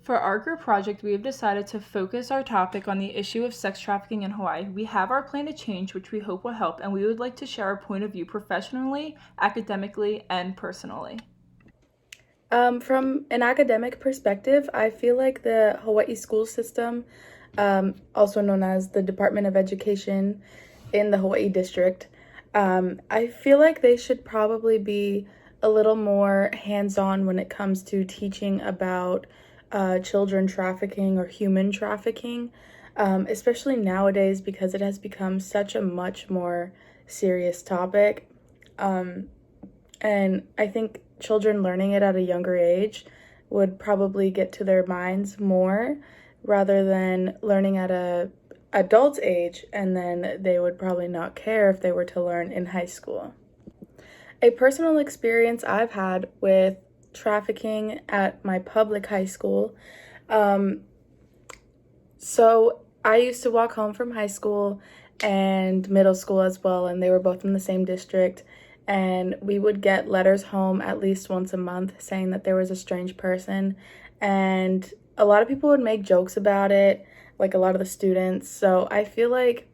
For our group project, we have decided to focus our topic on the issue of sex trafficking in Hawaii. We have our plan to change, which we hope will help, and we would like to share our point of view professionally, academically, and personally. From an academic perspective, I feel like the Hawaii school system, also known as the Department of Education in the Hawaii District, I feel like they should probably be a little more hands-on when it comes to teaching about children trafficking or human trafficking, especially nowadays because it has become such a much more serious topic. Um, and I think children learning it at a younger age would probably get to their minds more rather than learning at a adult age, and then they would probably not care if they were to learn in high school. A personal experience I've had with trafficking at my public high school. Um, so I used to walk home from high school and middle school as well, and they were both in the same district. And we would get letters home at least once a month saying that there was a strange person. And a lot of people would make jokes about it, like a lot of the students. So I feel like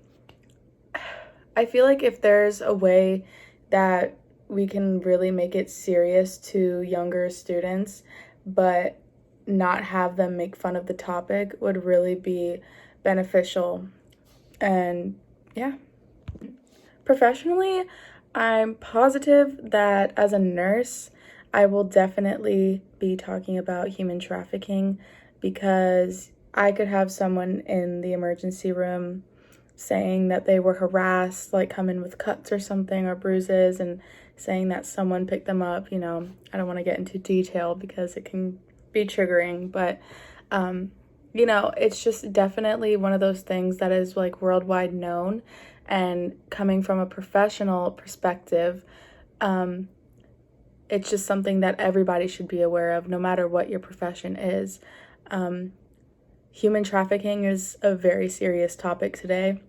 if there's a way that we can really make it serious to younger students, but not have them make fun of the topic would really be beneficial. And yeah. Professionally, I'm positive that as a nurse, I will definitely be talking about human trafficking because I could have someone in the emergency room saying that they were harassed, like come in with cuts or something or bruises, and saying that someone picked them up. I don't want to get into detail because it can be triggering, but it's just definitely one of those things that is like worldwide known. And coming from a professional perspective, it's just something that everybody should be aware of, no matter what your profession is. Human trafficking is a very serious topic today,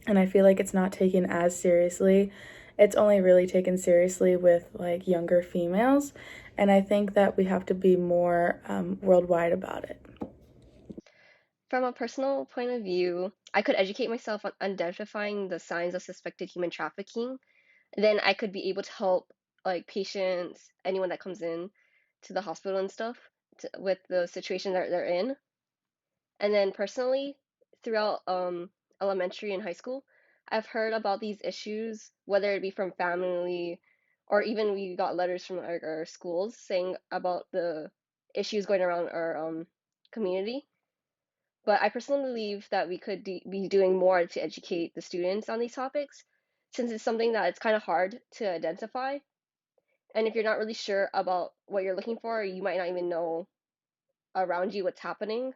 and I feel like it's not taken as seriously. It's only really taken seriously with like younger females, and I think that we have to be more worldwide about it. From a personal point of view, I could educate myself on identifying the signs of suspected human trafficking. Then I could be able to help like patients, anyone that comes in to the hospital and stuff with the situation that they're in. And then personally, throughout elementary and high school, I've heard about these issues, whether it be from family or even we got letters from our schools saying about the issues going around our community. But I personally believe that we could be doing more to educate the students on these topics, since it's something that it's kind of hard to identify. And if you're not really sure about what you're looking for, you might not even know around you what's happening.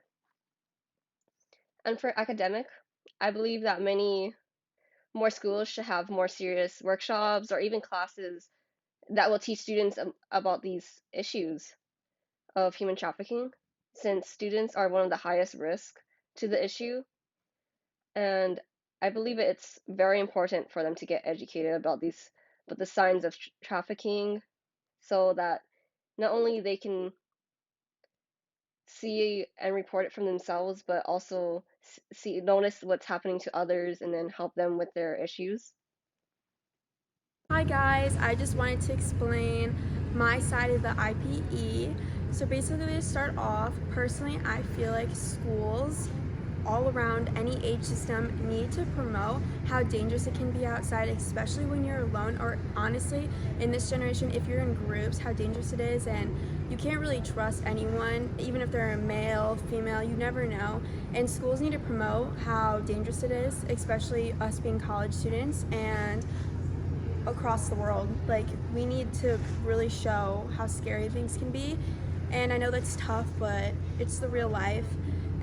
And for academic, I believe that many more schools should have more serious workshops or even classes that will teach students about these issues of human trafficking, since students are one of the highest risk to the issue. And I believe it's very important for them to get educated about but the signs of trafficking, so that not only they can see and report it from themselves, but also notice what's happening to others and then help them with their issues. Hi guys, I just wanted to explain my side of the IPE. So basically to start off, personally I feel like schools all around any age system need to promote how dangerous it can be outside, especially when you're alone, or honestly in this generation if you're in groups, how dangerous it is, and you can't really trust anyone, even if they're a male, female, you never know. And schools need to promote how dangerous it is, especially us being college students and across the world. Like, we need to really show how scary things can be, and I know that's tough, but it's the real life.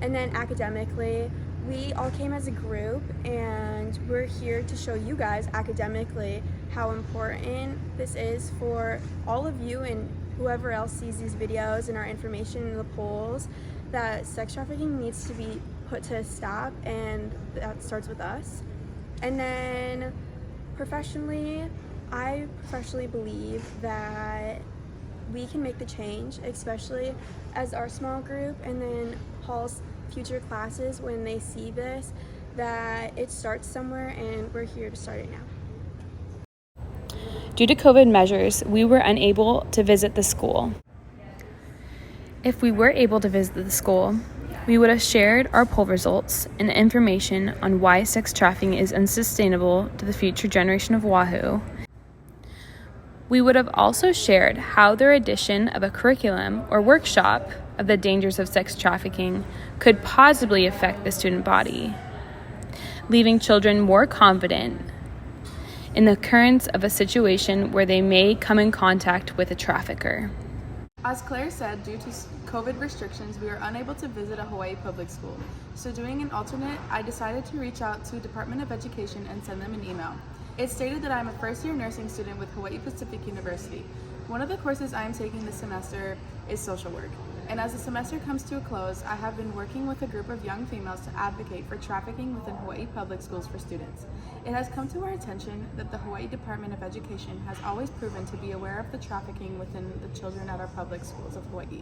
And then academically, we all came as a group and we're here to show you guys academically how important this is for all of you and whoever else sees these videos and our information in the polls, that sex trafficking needs to be put to a stop, and that starts with us. And then professionally, I professionally believe that we can make the change, especially as our small group, and then Paul's future classes, when they see this, that it starts somewhere and we're here to start it now. Due to COVID measures, we were unable to visit the school. If we were able to visit the school, we would have shared our poll results and information on why sex trafficking is unsustainable to the future generation of Wahoo. We would have also shared how their addition of a curriculum or workshop of the dangers of sex trafficking could positively affect the student body, leaving children more confident in the occurrence of a situation where they may come in contact with a trafficker. As Claire said, due to COVID restrictions, we were unable to visit a Hawaii public school. So doing an alternate, I decided to reach out to Department of Education and send them an email. It stated that I'm a first-year nursing student with Hawaii Pacific University. One of the courses I am taking this semester is social work. And as the semester comes to a close, I have been working with a group of young females to advocate for trafficking within Hawaii public schools for students. It has come to our attention that the Hawaii Department of Education has always proven to be aware of the trafficking within the children at our public schools of Hawaii.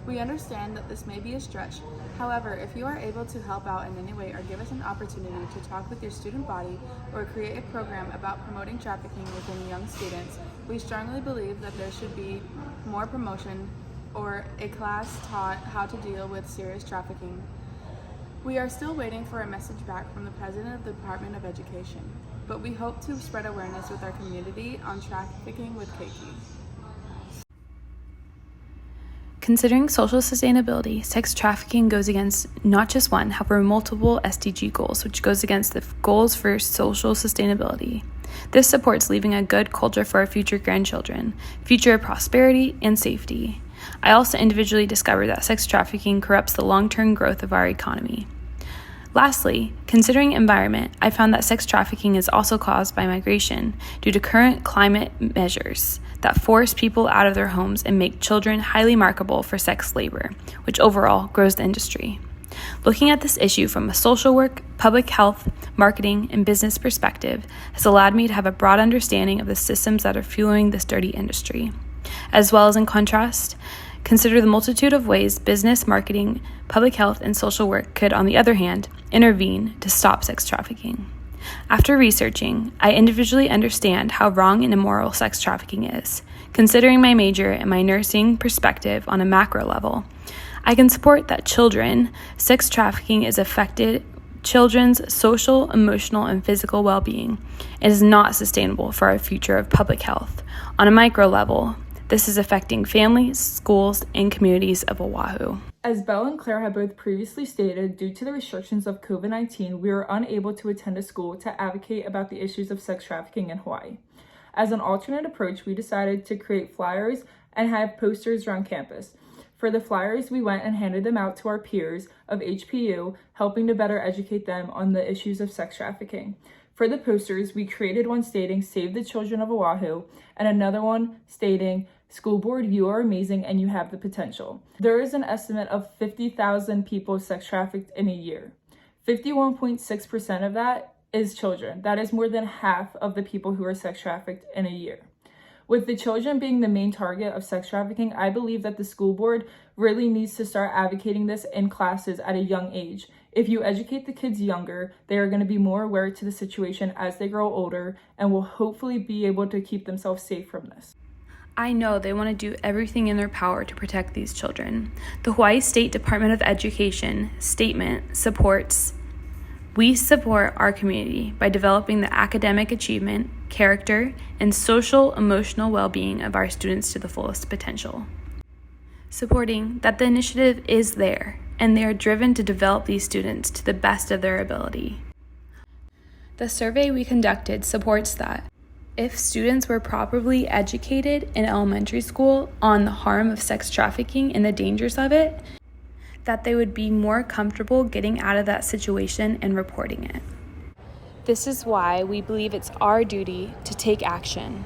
We understand that this may be a stretch. However, if you are able to help out in any way or give us an opportunity to talk with your student body or create a program about promoting trafficking within young students, we strongly believe that there should be more promotion or a class taught how to deal with serious trafficking. We are still waiting for a message back from the President of the Department of Education, but we hope to spread awareness with our community on trafficking with Keiki. Considering social sustainability, sex trafficking goes against not just one, however multiple SDG goals, which goes against the goals for social sustainability. This supports leaving a good culture for our future grandchildren, future prosperity, and safety. I also individually discovered that sex trafficking corrupts the long-term growth of our economy. Lastly, considering environment, I found that sex trafficking is also caused by migration due to current climate measures that force people out of their homes and make children highly marketable for sex labor, which overall grows the industry. Looking at this issue from a social work, public health, marketing, and business perspective has allowed me to have a broad understanding of the systems that are fueling this dirty industry. As well as in contrast, consider the multitude of ways business, marketing, public health, and social work could, on the other hand, intervene to stop sex trafficking. After researching, I individually understand how wrong and immoral sex trafficking is. Considering my major and my nursing perspective on a macro level, I can support that sex trafficking is affected children's social, emotional, and physical well-being. It is not sustainable for our future of public health. On a micro level, this is affecting families, schools, and communities of Oahu. As Belle and Claire have both previously stated, due to the restrictions of COVID-19, we were unable to attend a school to advocate about the issues of sex trafficking in Hawaii. As an alternate approach, we decided to create flyers and have posters around campus. For the flyers, we went and handed them out to our peers of HPU, helping to better educate them on the issues of sex trafficking. For the posters, we created one stating, "Save the children of Oahu," and another one stating, "School board, you are amazing and you have the potential." There is an estimate of 50,000 people sex trafficked in a year. 51.6% of that is children. That is more than half of the people who are sex trafficked in a year. With the children being the main target of sex trafficking, I believe that the school board really needs to start advocating this in classes at a young age. If you educate the kids younger, they are going to be more aware to the situation as they grow older and will hopefully be able to keep themselves safe from this. I know they want to do everything in their power to protect these children. The Hawaii State Department of Education statement supports, "We support our community by developing the academic achievement, character, and social emotional well-being of our students to the fullest potential." Supporting that the initiative is there and they are driven to develop these students to the best of their ability. The survey we conducted supports that if students were properly educated in elementary school on the harm of sex trafficking and the dangers of it, that they would be more comfortable getting out of that situation and reporting it. This is why we believe it's our duty to take action.